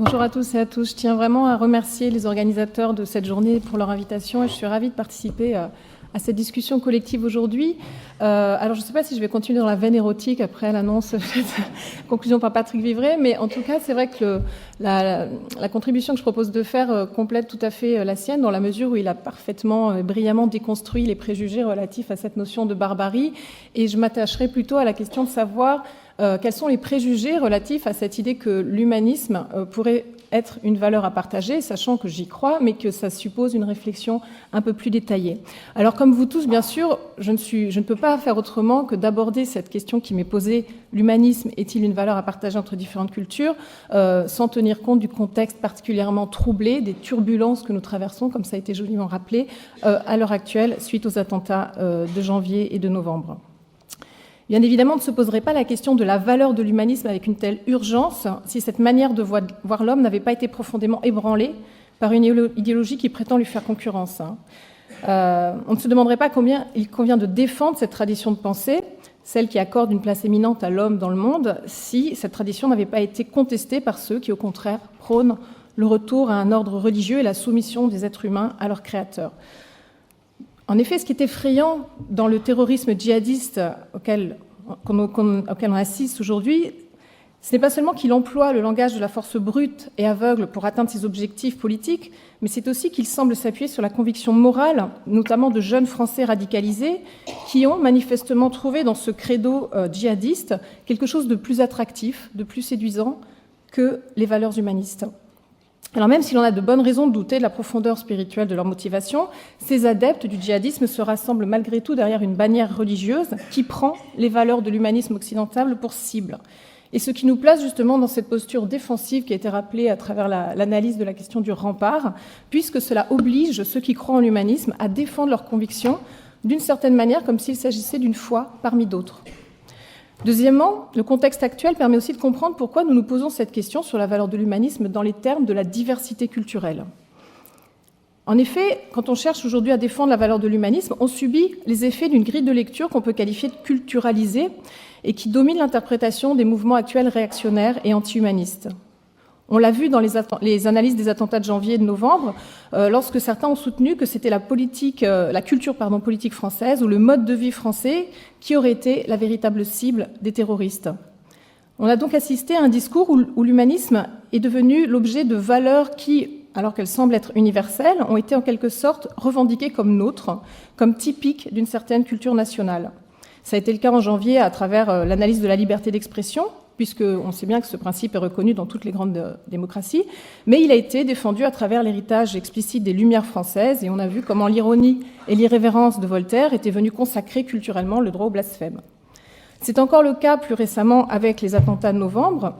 Bonjour à tous et à tous. Je tiens vraiment à remercier les organisateurs de cette journée pour leur invitation et je suis ravie de participer à cette discussion collective aujourd'hui. Alors, je ne sais pas si je vais continuer dans la veine érotique après l'annonce, conclusion par Patrick Vivray, mais en tout cas, c'est vrai que la contribution que je propose de faire complète tout à fait la sienne, dans la mesure où il a parfaitement, brillamment déconstruit les préjugés relatifs à cette notion de barbarie. Et je m'attacherai plutôt à la question de savoir quels sont les préjugés relatifs à cette idée que l'humanisme pourrait être une valeur à partager, sachant que j'y crois, mais que ça suppose une réflexion un peu plus détaillée. Alors, comme vous tous, bien sûr, je ne peux pas faire autrement que d'aborder cette question qui m'est posée, l'humanisme est-il une valeur à partager entre différentes cultures, sans tenir compte du contexte particulièrement troublé, des turbulences que nous traversons, comme ça a été joliment rappelé, à l'heure actuelle, suite aux attentats de janvier et de novembre. Bien évidemment, on ne se poserait pas la question de la valeur de l'humanisme avec une telle urgence si cette manière de voir l'homme n'avait pas été profondément ébranlée par une idéologie qui prétend lui faire concurrence. On ne se demanderait pas combien il convient de défendre cette tradition de pensée, celle qui accorde une place éminente à l'homme dans le monde, si cette tradition n'avait pas été contestée par ceux qui, au contraire, prônent le retour à un ordre religieux et la soumission des êtres humains à leur créateur. En effet, ce qui est effrayant dans le terrorisme djihadiste auquel on assiste aujourd'hui, ce n'est pas seulement qu'il emploie le langage de la force brute et aveugle pour atteindre ses objectifs politiques, mais c'est aussi qu'il semble s'appuyer sur la conviction morale, notamment de jeunes Français radicalisés, qui ont manifestement trouvé dans ce credo djihadiste quelque chose de plus attractif, de plus séduisant que les valeurs humanistes. Alors même si l'on a de bonnes raisons de douter de la profondeur spirituelle de leur motivation, ces adeptes du djihadisme se rassemblent malgré tout derrière une bannière religieuse qui prend les valeurs de l'humanisme occidental pour cible. Et ce qui nous place justement dans cette posture défensive qui a été rappelée à travers l'analyse de la question du rempart, puisque cela oblige ceux qui croient en l'humanisme à défendre leurs convictions d'une certaine manière, comme s'il s'agissait d'une foi parmi d'autres. Deuxièmement, le contexte actuel permet aussi de comprendre pourquoi nous nous posons cette question sur la valeur de l'humanisme dans les termes de la diversité culturelle. En effet, quand on cherche aujourd'hui à défendre la valeur de l'humanisme, on subit les effets d'une grille de lecture qu'on peut qualifier de culturalisée et qui domine l'interprétation des mouvements actuels réactionnaires et anti-humanistes. On l'a vu dans les analyses des attentats de janvier et de novembre, lorsque certains ont soutenu que c'était la culture politique française ou le mode de vie français qui aurait été la véritable cible des terroristes. On a donc assisté à un discours où l'humanisme est devenu l'objet de valeurs qui, alors qu'elles semblent être universelles, ont été en quelque sorte revendiquées comme nôtres, comme typiques d'une certaine culture nationale. Ça a été le cas en janvier à travers l'analyse de la liberté d'expression, puisqu'on sait bien que ce principe est reconnu dans toutes les grandes démocraties, mais il a été défendu à travers l'héritage explicite des Lumières françaises, et on a vu comment l'ironie et l'irrévérence de Voltaire étaient venues consacrer culturellement le droit au blasphème. C'est encore le cas plus récemment avec les attentats de novembre,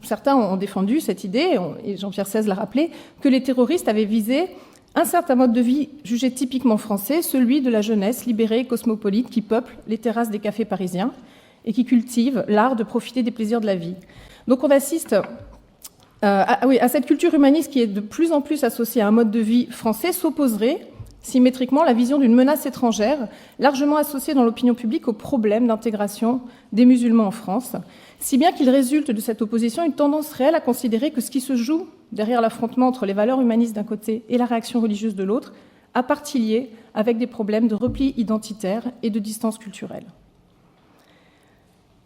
certains ont défendu cette idée, et Jean-Pierre Seize l'a rappelé, que les terroristes avaient visé un certain mode de vie jugé typiquement français, celui de la jeunesse libérée et cosmopolite qui peuple les terrasses des cafés parisiens, et qui cultive l'art de profiter des plaisirs de la vie. Donc on assiste à cette culture humaniste qui est de plus en plus associée à un mode de vie français, s'opposerait symétriquement la vision d'une menace étrangère, largement associée dans l'opinion publique au problème d'intégration des musulmans en France, si bien qu'il résulte de cette opposition une tendance réelle à considérer que ce qui se joue derrière l'affrontement entre les valeurs humanistes d'un côté et la réaction religieuse de l'autre a partie liée avec des problèmes de repli identitaire et de distance culturelle.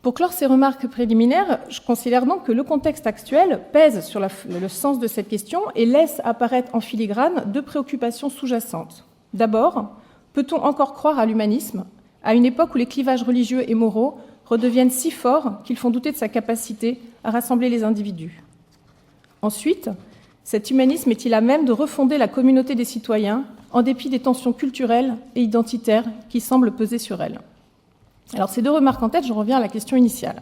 Pour clore ces remarques préliminaires, je considère donc que le contexte actuel pèse sur le sens de cette question et laisse apparaître en filigrane deux préoccupations sous-jacentes. D'abord, peut-on encore croire à l'humanisme à une époque où les clivages religieux et moraux redeviennent si forts qu'ils font douter de sa capacité à rassembler les individus? Ensuite, cet humanisme est-il à même de refonder la communauté des citoyens en dépit des tensions culturelles et identitaires qui semblent peser sur elle? Alors, ces deux remarques en tête, je reviens à la question initiale.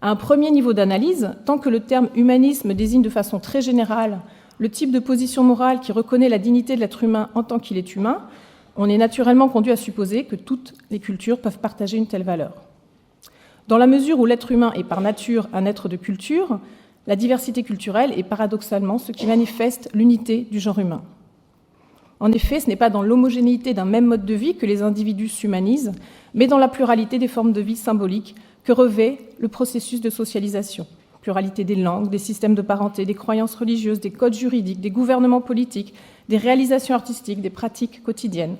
À un premier niveau d'analyse, tant que le terme humanisme désigne de façon très générale le type de position morale qui reconnaît la dignité de l'être humain en tant qu'il est humain, on est naturellement conduit à supposer que toutes les cultures peuvent partager une telle valeur. Dans la mesure où l'être humain est par nature un être de culture, la diversité culturelle est paradoxalement ce qui manifeste l'unité du genre humain. En effet, ce n'est pas dans l'homogénéité d'un même mode de vie que les individus s'humanisent, mais dans la pluralité des formes de vie symboliques que revêt le processus de socialisation. pluralité des langues, des systèmes de parenté, des croyances religieuses, des codes juridiques, des gouvernements politiques, des réalisations artistiques, des pratiques quotidiennes.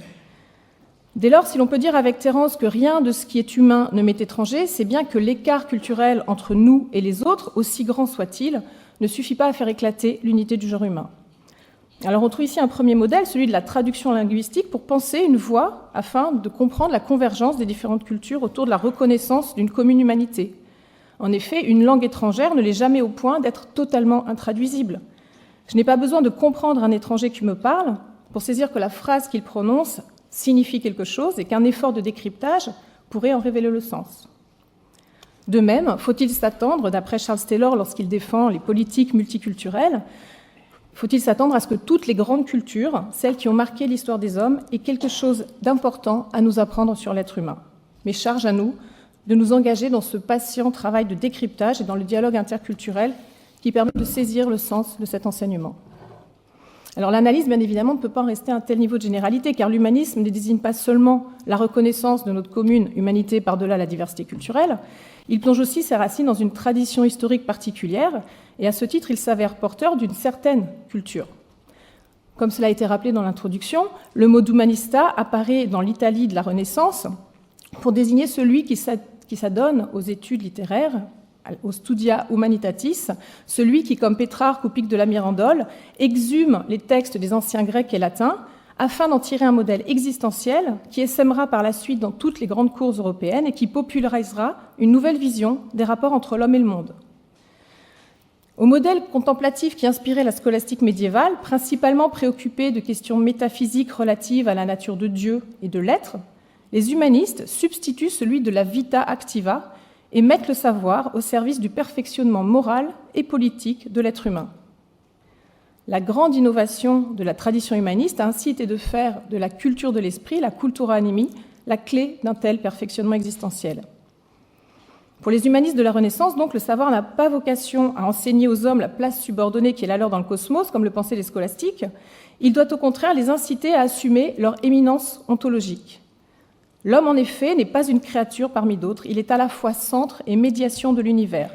Dès lors, si l'on peut dire avec Terence que rien de ce qui est humain ne m'est étranger, c'est bien que l'écart culturel entre nous et les autres, aussi grand soit-il, ne suffit pas à faire éclater l'unité du genre humain. Alors on trouve ici un premier modèle, celui de la traduction linguistique, pour penser une voie afin de comprendre la convergence des différentes cultures autour de la reconnaissance d'une commune humanité. En effet, une langue étrangère ne l'est jamais au point d'être totalement intraduisible. Je n'ai pas besoin de comprendre un étranger qui me parle pour saisir que la phrase qu'il prononce signifie quelque chose et qu'un effort de décryptage pourrait en révéler le sens. De même, faut-il s'attendre, d'après Charles Taylor lorsqu'il défend les politiques multiculturelles, faut-il s'attendre à ce que toutes les grandes cultures, celles qui ont marqué l'histoire des hommes, aient quelque chose d'important à nous apprendre sur l'être humain? Mais charge à nous de nous engager dans ce patient travail de décryptage et dans le dialogue interculturel qui permet de saisir le sens de cet enseignement. Alors l'analyse, bien évidemment, ne peut pas en rester à un tel niveau de généralité, car l'humanisme ne désigne pas seulement la reconnaissance de notre commune humanité par-delà la diversité culturelle, il plonge aussi ses racines dans une tradition historique particulière, et à ce titre, il s'avère porteur d'une certaine culture. Comme cela a été rappelé dans l'introduction, le mot d'humanista apparaît dans l'Italie de la Renaissance pour désigner celui qui s'adonne aux études littéraires, au studia humanitatis, celui qui, comme Pétrarque ou Pic de la Mirandole, exhume les textes des anciens grecs et latins afin d'en tirer un modèle existentiel qui essaimera par la suite dans toutes les grandes cours européennes et qui popularisera une nouvelle vision des rapports entre l'homme et le monde. Au modèle contemplatif qui inspirait la scolastique médiévale, principalement préoccupée de questions métaphysiques relatives à la nature de Dieu et de l'être, les humanistes substituent celui de la vita activa et mettent le savoir au service du perfectionnement moral et politique de l'être humain. La grande innovation de la tradition humaniste a ainsi été de faire de la culture de l'esprit, la cultura animi, la clé d'un tel perfectionnement existentiel. Pour les humanistes de la Renaissance, donc, le savoir n'a pas vocation à enseigner aux hommes la place subordonnée qui est la leur dans le cosmos, comme le pensaient les scolastiques. Il doit au contraire les inciter à assumer leur éminence ontologique. L'homme, en effet, n'est pas une créature parmi d'autres, il est à la fois centre et médiation de l'univers.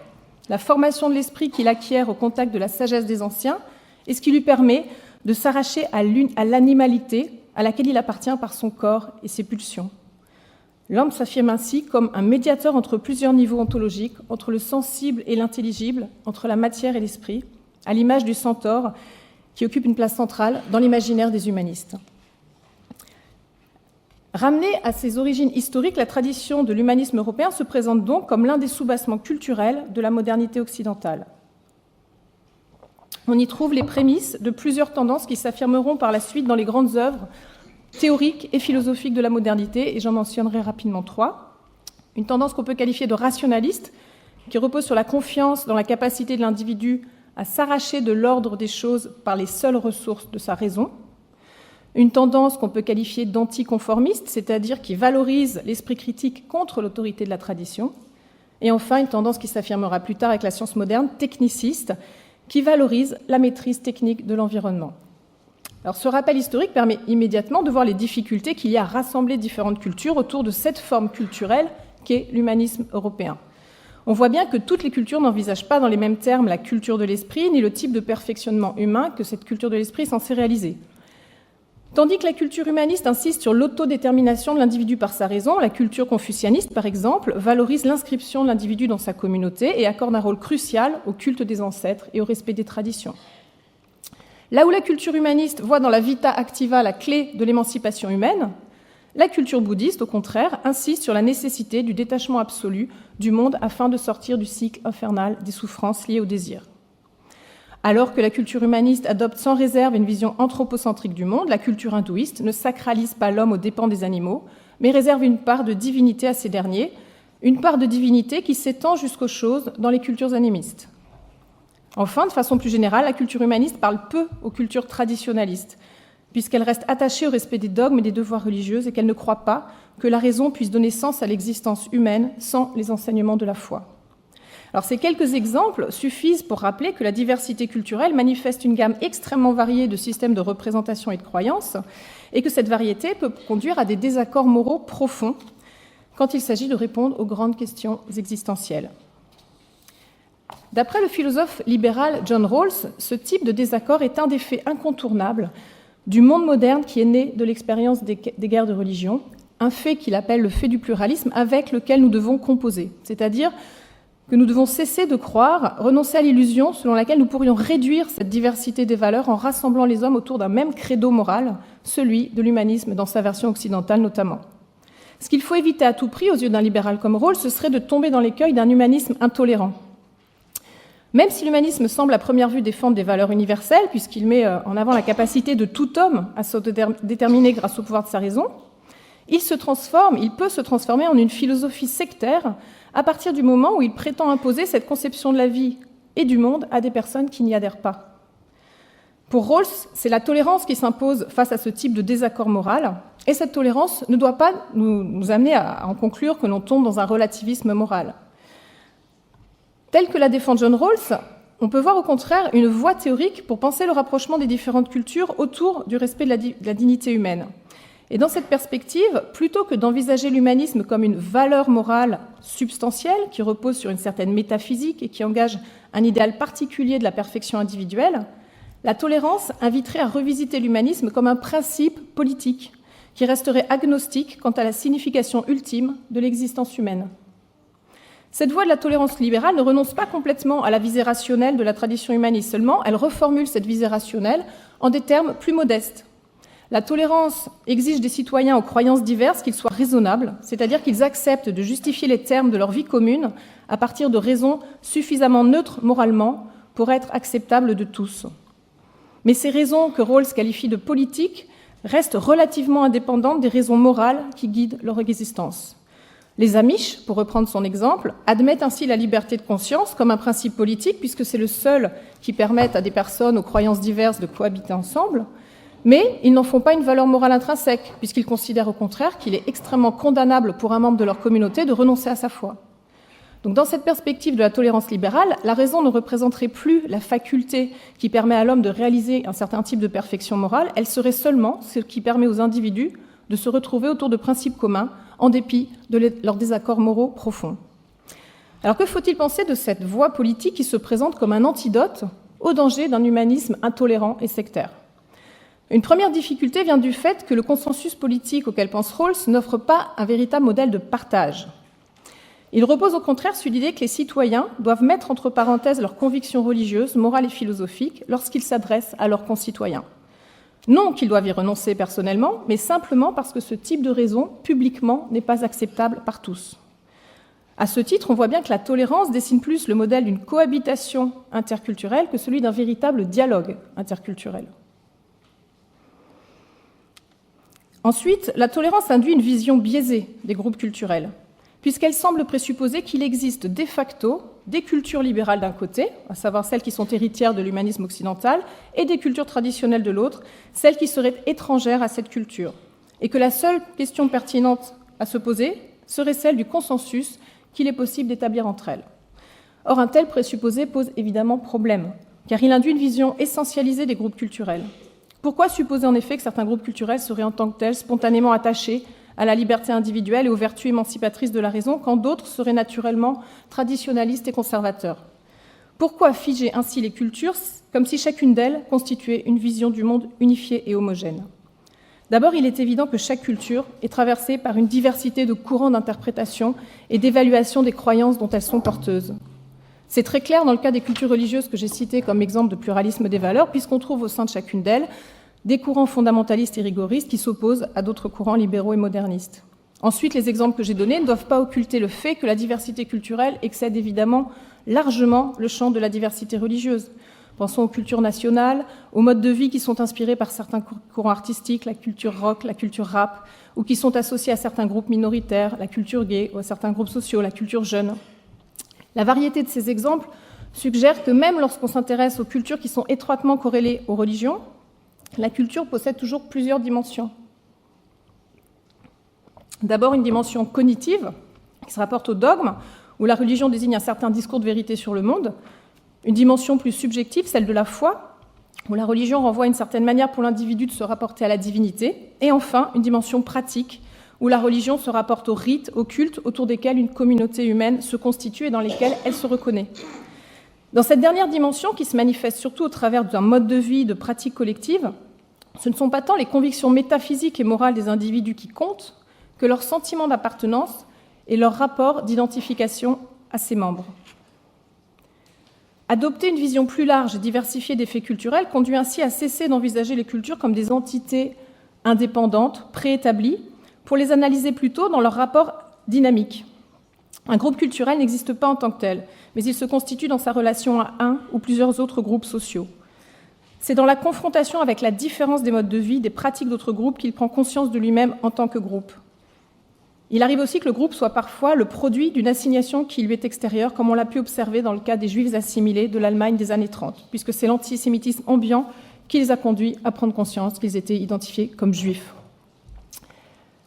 La formation de l'esprit qu'il acquiert au contact de la sagesse des anciens est ce qui lui permet de s'arracher à l'animalité à laquelle il appartient par son corps et ses pulsions. L'homme s'affirme ainsi comme un médiateur entre plusieurs niveaux ontologiques, entre le sensible et l'intelligible, entre la matière et l'esprit, à l'image du centaure qui occupe une place centrale dans l'imaginaire des humanistes. Ramenée à ses origines historiques, la tradition de l'humanisme européen se présente donc comme l'un des soubassements culturels de la modernité occidentale. On y trouve les prémices de plusieurs tendances qui s'affirmeront par la suite dans les grandes œuvres théoriques et philosophiques de la modernité, et j'en mentionnerai rapidement 3. Une tendance qu'on peut qualifier de rationaliste, qui repose sur la confiance dans la capacité de l'individu à s'arracher de l'ordre des choses par les seules ressources de sa raison. Une tendance qu'on peut qualifier d'anticonformiste, c'est-à-dire qui valorise l'esprit critique contre l'autorité de la tradition. Et enfin, une tendance qui s'affirmera plus tard avec la science moderne, techniciste, qui valorise la maîtrise technique de l'environnement. Alors, ce rappel historique permet immédiatement de voir les difficultés qu'il y a à rassembler différentes cultures autour de cette forme culturelle qu'est l'humanisme européen. On voit bien que toutes les cultures n'envisagent pas dans les mêmes termes la culture de l'esprit, ni le type de perfectionnement humain que cette culture de l'esprit est censée réaliser. Tandis que la culture humaniste insiste sur l'autodétermination de l'individu par sa raison, la culture confucianiste, par exemple, valorise l'inscription de l'individu dans sa communauté et accorde un rôle crucial au culte des ancêtres et au respect des traditions. Là où la culture humaniste voit dans la vita activa la clé de l'émancipation humaine, la culture bouddhiste, au contraire, insiste sur la nécessité du détachement absolu du monde afin de sortir du cycle infernal des souffrances liées au désir. Alors que la culture humaniste adopte sans réserve une vision anthropocentrique du monde, la culture hindouiste ne sacralise pas l'homme aux dépens des animaux, mais réserve une part de divinité à ces derniers, une part de divinité qui s'étend jusqu'aux choses dans les cultures animistes. Enfin, de façon plus générale, la culture humaniste parle peu aux cultures traditionnalistes, puisqu'elle reste attachée au respect des dogmes et des devoirs religieux et qu'elle ne croit pas que la raison puisse donner sens à l'existence humaine sans les enseignements de la foi. Alors, ces quelques exemples suffisent pour rappeler que la diversité culturelle manifeste une gamme extrêmement variée de systèmes de représentation et de croyances, et que cette variété peut conduire à des désaccords moraux profonds quand il s'agit de répondre aux grandes questions existentielles. D'après le philosophe libéral John Rawls, ce type de désaccord est un des faits incontournables du monde moderne qui est né de l'expérience des guerres de religion, un fait qu'il appelle le fait du pluralisme avec lequel nous devons composer, c'est-à-dire que nous devons cesser de croire, renoncer à l'illusion selon laquelle nous pourrions réduire cette diversité des valeurs en rassemblant les hommes autour d'un même credo moral, celui de l'humanisme dans sa version occidentale notamment. Ce qu'il faut éviter à tout prix aux yeux d'un libéral comme Rawls, ce serait de tomber dans l'écueil d'un humanisme intolérant. Même si l'humanisme semble à première vue défendre des valeurs universelles, puisqu'il met en avant la capacité de tout homme à s'autodéterminer grâce au pouvoir de sa raison, il peut se transformer en une philosophie sectaire à partir du moment où il prétend imposer cette conception de la vie et du monde à des personnes qui n'y adhèrent pas. Pour Rawls, c'est la tolérance qui s'impose face à ce type de désaccord moral, et cette tolérance ne doit pas nous amener à en conclure que l'on tombe dans un relativisme moral. Tel que la défend John Rawls, on peut voir au contraire une voie théorique pour penser le rapprochement des différentes cultures autour du respect de la dignité humaine. Et dans cette perspective, plutôt que d'envisager l'humanisme comme une valeur morale substantielle qui repose sur une certaine métaphysique et qui engage un idéal particulier de la perfection individuelle, la tolérance inviterait à revisiter l'humanisme comme un principe politique qui resterait agnostique quant à la signification ultime de l'existence humaine. Cette voie de la tolérance libérale ne renonce pas complètement à la visée rationnelle de la tradition humaniste, seulement elle reformule cette visée rationnelle en des termes plus modestes. La tolérance exige des citoyens aux croyances diverses qu'ils soient raisonnables, c'est-à-dire qu'ils acceptent de justifier les termes de leur vie commune à partir de raisons suffisamment neutres moralement pour être acceptables de tous. Mais ces raisons que Rawls qualifie de politiques restent relativement indépendantes des raisons morales qui guident leur existence. Les Amish, pour reprendre son exemple, admettent ainsi la liberté de conscience comme un principe politique, puisque c'est le seul qui permette à des personnes aux croyances diverses de cohabiter ensemble, mais ils n'en font pas une valeur morale intrinsèque, puisqu'ils considèrent au contraire qu'il est extrêmement condamnable pour un membre de leur communauté de renoncer à sa foi. Donc dans cette perspective de la tolérance libérale, la raison ne représenterait plus la faculté qui permet à l'homme de réaliser un certain type de perfection morale, elle serait seulement ce qui permet aux individus de se retrouver autour de principes communs, en dépit de leurs désaccords moraux profonds. Alors que faut-il penser de cette voie politique qui se présente comme un antidote au danger d'un humanisme intolérant et sectaire ? Une première difficulté vient du fait que le consensus politique auquel pense Rawls n'offre pas un véritable modèle de partage. Il repose au contraire sur l'idée que les citoyens doivent mettre entre parenthèses leurs convictions religieuses, morales et philosophiques lorsqu'ils s'adressent à leurs concitoyens. Non qu'ils doivent y renoncer personnellement, mais simplement parce que ce type de raison, publiquement, n'est pas acceptable par tous. À ce titre, on voit bien que la tolérance dessine plus le modèle d'une cohabitation interculturelle que celui d'un véritable dialogue interculturel. Ensuite, la tolérance induit une vision biaisée des groupes culturels, puisqu'elle semble présupposer qu'il existe de facto des cultures libérales d'un côté, à savoir celles qui sont héritières de l'humanisme occidental, et des cultures traditionnelles de l'autre, celles qui seraient étrangères à cette culture, et que la seule question pertinente à se poser serait celle du consensus qu'il est possible d'établir entre elles. Or, un tel présupposé pose évidemment problème, car il induit une vision essentialisée des groupes culturels. Pourquoi supposer en effet que certains groupes culturels seraient en tant que tels spontanément attachés à la liberté individuelle et aux vertus émancipatrices de la raison, quand d'autres seraient naturellement traditionnalistes et conservateurs ? Pourquoi figer ainsi les cultures, comme si chacune d'elles constituait une vision du monde unifiée et homogène ? D'abord, il est évident que chaque culture est traversée par une diversité de courants d'interprétation et d'évaluation des croyances dont elles sont porteuses. C'est très clair dans le cas des cultures religieuses que j'ai citées comme exemple de pluralisme des valeurs, puisqu'on trouve au sein de chacune d'elles des courants fondamentalistes et rigoristes qui s'opposent à d'autres courants libéraux et modernistes. Ensuite, les exemples que j'ai donnés ne doivent pas occulter le fait que la diversité culturelle excède évidemment largement le champ de la diversité religieuse. Pensons aux cultures nationales, aux modes de vie qui sont inspirés par certains courants artistiques, la culture rock, la culture rap, ou qui sont associés à certains groupes minoritaires, la culture gay, ou à certains groupes sociaux, la culture jeune. La variété de ces exemples suggère que même lorsqu'on s'intéresse aux cultures qui sont étroitement corrélées aux religions, la culture possède toujours plusieurs dimensions. D'abord, une dimension cognitive, qui se rapporte au dogme, où la religion désigne un certain discours de vérité sur le monde. Une dimension plus subjective, celle de la foi, où la religion renvoie à une certaine manière pour l'individu de se rapporter à la divinité. Et enfin, une dimension pratique, où la religion se rapporte aux rites, aux cultes, autour desquels une communauté humaine se constitue et dans lesquels elle se reconnaît. Dans cette dernière dimension, qui se manifeste surtout au travers d'un mode de vie, de pratiques collectives, ce ne sont pas tant les convictions métaphysiques et morales des individus qui comptent que leur sentiment d'appartenance et leur rapport d'identification à ses membres. Adopter une vision plus large et diversifiée des faits culturels conduit ainsi à cesser d'envisager les cultures comme des entités indépendantes, préétablies, pour les analyser plutôt dans leur rapport dynamique. Un groupe culturel n'existe pas en tant que tel, mais il se constitue dans sa relation à un ou plusieurs autres groupes sociaux. C'est dans la confrontation avec la différence des modes de vie, des pratiques d'autres groupes qu'il prend conscience de lui-même en tant que groupe. Il arrive aussi que le groupe soit parfois le produit d'une assignation qui lui est extérieure, comme on l'a pu observer dans le cas des Juifs assimilés de l'Allemagne des années 30, puisque c'est l'antisémitisme ambiant qui les a conduits à prendre conscience qu'ils étaient identifiés comme juifs.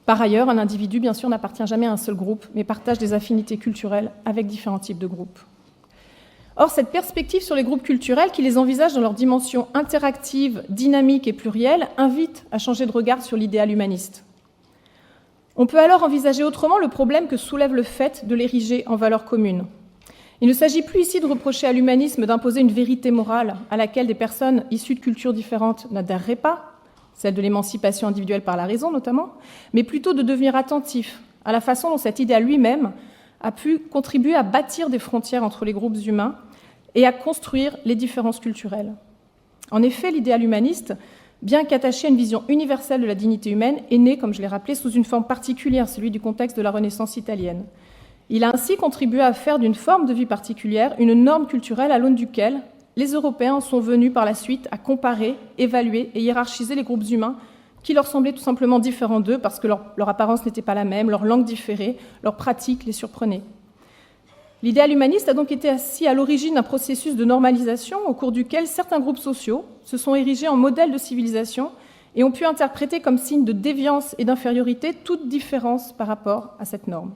Par ailleurs, un individu, bien sûr, n'appartient jamais à un seul groupe, mais partage des affinités culturelles avec différents types de groupes. Or, cette perspective sur les groupes culturels, qui les envisage dans leur dimension interactive, dynamique et plurielle, invite à changer de regard sur l'idéal humaniste. On peut alors envisager autrement le problème que soulève le fait de l'ériger en valeur commune. Il ne s'agit plus ici de reprocher à l'humanisme d'imposer une vérité morale à laquelle des personnes issues de cultures différentes n'adhéreraient pas, celle de l'émancipation individuelle par la raison notamment, mais plutôt de devenir attentif à la façon dont cet idéal lui-même a pu contribuer à bâtir des frontières entre les groupes humains et à construire les différences culturelles. En effet, l'idéal humaniste, bien qu'attaché à une vision universelle de la dignité humaine, est né, comme je l'ai rappelé, sous une forme particulière, celui du contexte de la Renaissance italienne. Il a ainsi contribué à faire d'une forme de vie particulière une norme culturelle à l'aune duquel les Européens en sont venus par la suite à comparer, évaluer et hiérarchiser les groupes humains qui leur semblaient tout simplement différents d'eux parce que leur apparence n'était pas la même, leur langue différait, leurs pratiques les surprenaient. L'idéal humaniste a donc été assis à l'origine d'un processus de normalisation au cours duquel certains groupes sociaux se sont érigés en modèles de civilisation et ont pu interpréter comme signe de déviance et d'infériorité toute différence par rapport à cette norme.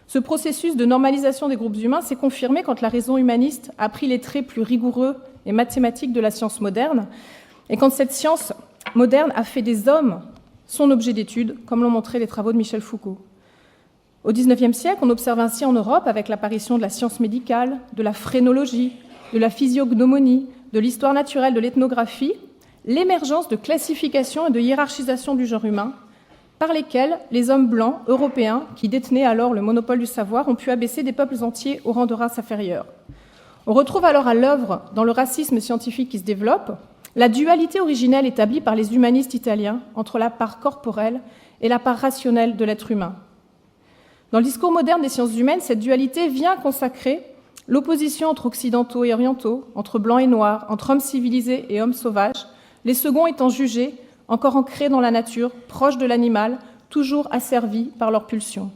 Ce processus de normalisation des groupes humains s'est confirmé quand la raison humaniste a pris les traits plus rigoureux et mathématiques de la science moderne, et quand cette science moderne a fait des hommes son objet d'étude, comme l'ont montré les travaux de Michel Foucault. Au XIXe siècle, on observe ainsi en Europe, avec l'apparition de la science médicale, de la phrénologie, de la physiognomonie, de l'histoire naturelle, de l'ethnographie, l'émergence de classification et de hiérarchisation du genre humain, par lesquels les hommes blancs européens, qui détenaient alors le monopole du savoir, ont pu abaisser des peuples entiers au rang de race inférieure. On retrouve alors à l'œuvre, dans le racisme scientifique qui se développe, la dualité originelle établie par les humanistes italiens entre la part corporelle et la part rationnelle de l'être humain. Dans le discours moderne des sciences humaines, cette dualité vient consacrer l'opposition entre occidentaux et orientaux, entre blancs et noirs, entre hommes civilisés et hommes sauvages, les seconds étant jugés encore ancrés dans la nature, proches de l'animal, toujours asservis par leurs pulsions.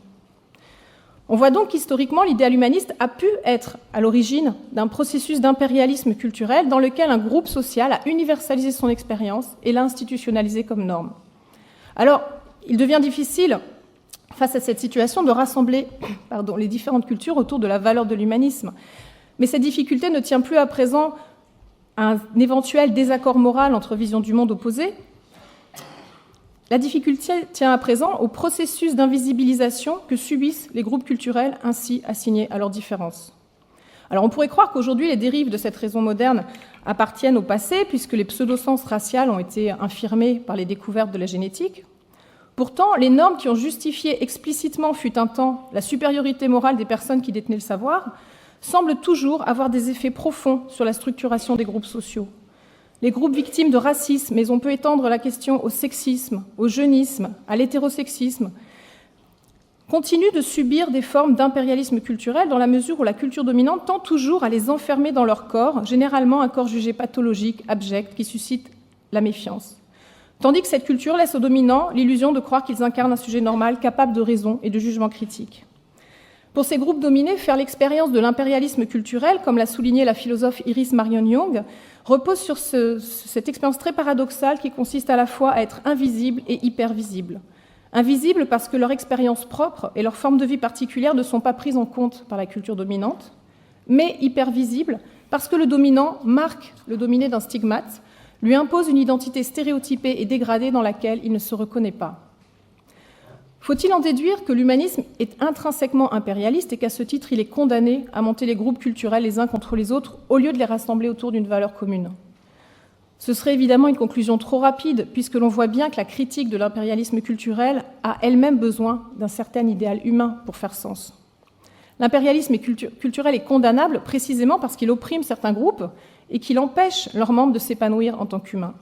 On voit donc qu'historiquement, l'idéal humaniste a pu être à l'origine d'un processus d'impérialisme culturel dans lequel un groupe social a universalisé son expérience et l'a institutionnalisé comme norme. Alors, il devient difficile, face à cette situation, de rassembler les différentes cultures autour de la valeur de l'humanisme. Mais cette difficulté ne tient plus à présent à un éventuel désaccord moral entre visions du monde opposées. La difficulté tient à présent au processus d'invisibilisation que subissent les groupes culturels ainsi assignés à leurs différences. Alors on pourrait croire qu'aujourd'hui les dérives de cette raison moderne appartiennent au passé, puisque les pseudosciences raciales ont été infirmées par les découvertes de la génétique. Pourtant, les normes qui ont justifié explicitement, fut un temps, la supériorité morale des personnes qui détenaient le savoir, semblent toujours avoir des effets profonds sur la structuration des groupes sociaux. Les groupes victimes de racisme, mais on peut étendre la question au sexisme, au jeunisme, à l'hétérosexisme, continuent de subir des formes d'impérialisme culturel dans la mesure où la culture dominante tend toujours à les enfermer dans leur corps, généralement un corps jugé pathologique, abject, qui suscite la méfiance. Tandis que cette culture laisse aux dominants l'illusion de croire qu'ils incarnent un sujet normal, capable de raison et de jugement critique. Pour ces groupes dominés, faire l'expérience de l'impérialisme culturel, comme l'a souligné la philosophe Iris Marion Young, repose sur cette expérience très paradoxale qui consiste à la fois à être invisible et hypervisible. Invisible parce que leur expérience propre et leur forme de vie particulière ne sont pas prises en compte par la culture dominante, mais hypervisible parce que le dominant marque le dominé d'un stigmate, lui impose une identité stéréotypée et dégradée dans laquelle il ne se reconnaît pas. Faut-il en déduire que l'humanisme est intrinsèquement impérialiste et qu'à ce titre, il est condamné à monter les groupes culturels les uns contre les autres au lieu de les rassembler autour d'une valeur commune? Ce serait évidemment une conclusion trop rapide, puisque l'on voit bien que la critique de l'impérialisme culturel a elle-même besoin d'un certain idéal humain pour faire sens. L'impérialisme culturel est condamnable précisément parce qu'il opprime certains groupes et qu'il empêche leurs membres de s'épanouir en tant qu'humains.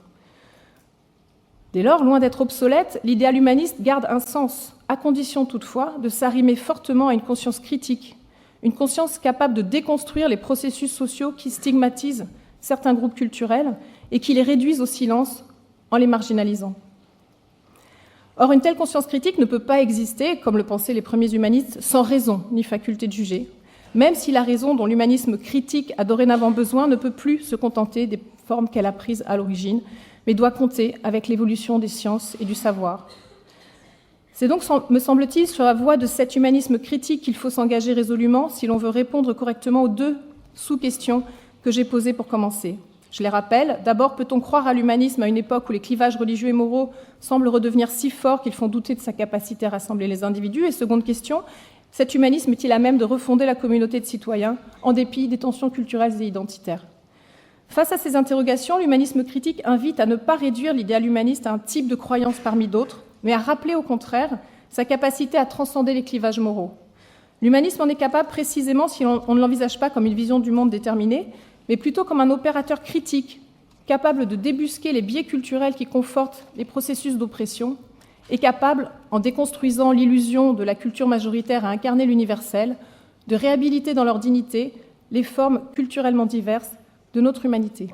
Dès lors, loin d'être obsolète, l'idéal humaniste garde un sens, à condition toutefois de s'arrimer fortement à une conscience critique, une conscience capable de déconstruire les processus sociaux qui stigmatisent certains groupes culturels et qui les réduisent au silence en les marginalisant. Or, une telle conscience critique ne peut pas exister, comme le pensaient les premiers humanistes, sans raison ni faculté de juger, même si la raison dont l'humanisme critique a dorénavant besoin ne peut plus se contenter des formes qu'elle a prises à l'origine, mais doit compter avec l'évolution des sciences et du savoir. C'est donc, me semble-t-il, sur la voie de cet humanisme critique qu'il faut s'engager résolument si l'on veut répondre correctement aux deux sous-questions que j'ai posées pour commencer. Je les rappelle. D'abord, peut-on croire à l'humanisme à une époque où les clivages religieux et moraux semblent redevenir si forts qu'ils font douter de sa capacité à rassembler les individus? Et seconde question, cet humanisme est-il à même de refonder la communauté de citoyens en dépit des tensions culturelles et identitaires? Face à ces interrogations, l'humanisme critique invite à ne pas réduire l'idéal humaniste à un type de croyance parmi d'autres, mais à rappeler au contraire sa capacité à transcender les clivages moraux. L'humanisme en est capable précisément si on ne l'envisage pas comme une vision du monde déterminée, mais plutôt comme un opérateur critique, capable de débusquer les biais culturels qui confortent les processus d'oppression et capable, en déconstruisant l'illusion de la culture majoritaire à incarner l'universel, de réhabiliter dans leur dignité les formes culturellement diverses de notre humanité.